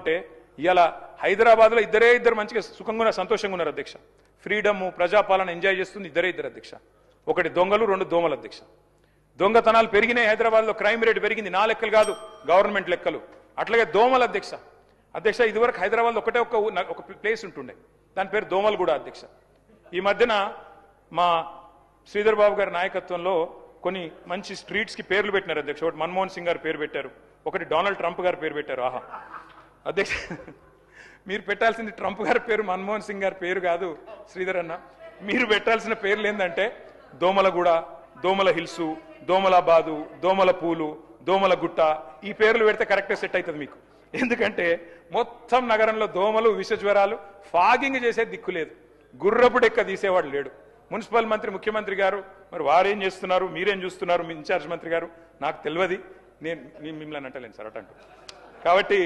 అంటే ఇలా హైదరాబాద్లో ఇద్దరు మంచిగా సుఖంగా సంతోషంగా ఉన్నారు అధ్యక్ష. ఫ్రీడమ్ ప్రజాపాలన ఎంజాయ్ చేస్తుంది ఇద్దరు అధ్యక్ష. ఒకటి దొంగలు, రెండు దోమలు అధ్యక్ష. దొంగతనాలు పెరిగినాయి హైదరాబాద్లో, క్రైమ్ రేట్ పెరిగింది. నా లెక్కలు కాదు, గవర్నమెంట్ లెక్కలు. అట్లాగే దోమలు అధ్యక్ష. ఇదివరకు హైదరాబాద్లో ఒక ప్లేస్ ఉంటుండే, దాని పేరు దోమలగూడ అధ్యక్ష. ఈ మధ్యన మా శ్రీధర్ బాబు గారి నాయకత్వంలో కొన్ని మంచి స్ట్రీట్స్కి పేర్లు పెట్టినారు అధ్యక్ష. ఒకటి మన్మోహన్ సింగ్ గారు పేరు పెట్టారు, ఒకటి డొనాల్డ్ ట్రంప్ గారు పేరు పెట్టారు. ఆహా అధ్యక్ష, మీరు పెట్టాల్సింది ట్రంప్ గారి పేరు, మన్మోహన్ సింగ్ గారి పేరు కాదు శ్రీధర్ అన్న. మీరు పెట్టాల్సిన పేర్లు ఏంటంటే దోమలగూడ, దోమల హిల్సు, దోమలాబాదు, దోమల పూలు, దోమల గుట్ట. ఈ పేర్లు పెడితే కరెక్ట్గా సెట్ అవుతుంది మీకు. ఎందుకంటే మొత్తం నగరంలో దోమలు, విషజ్వరాలు, ఫాగింగ్ చేసే దిక్కు లేదు, గుర్రపు డెక్క తీసేవాడు లేడు. మున్సిపల్ మంత్రి, ముఖ్యమంత్రి గారు మరి వారేం చేస్తున్నారు, మీరేం చూస్తున్నారు, మీ ఇన్ఛార్జ్ మంత్రి గారు నాకు తెలియదు, నేను మిమ్మల్ని అంటలేను సార్ అటంటూ. కాబట్టి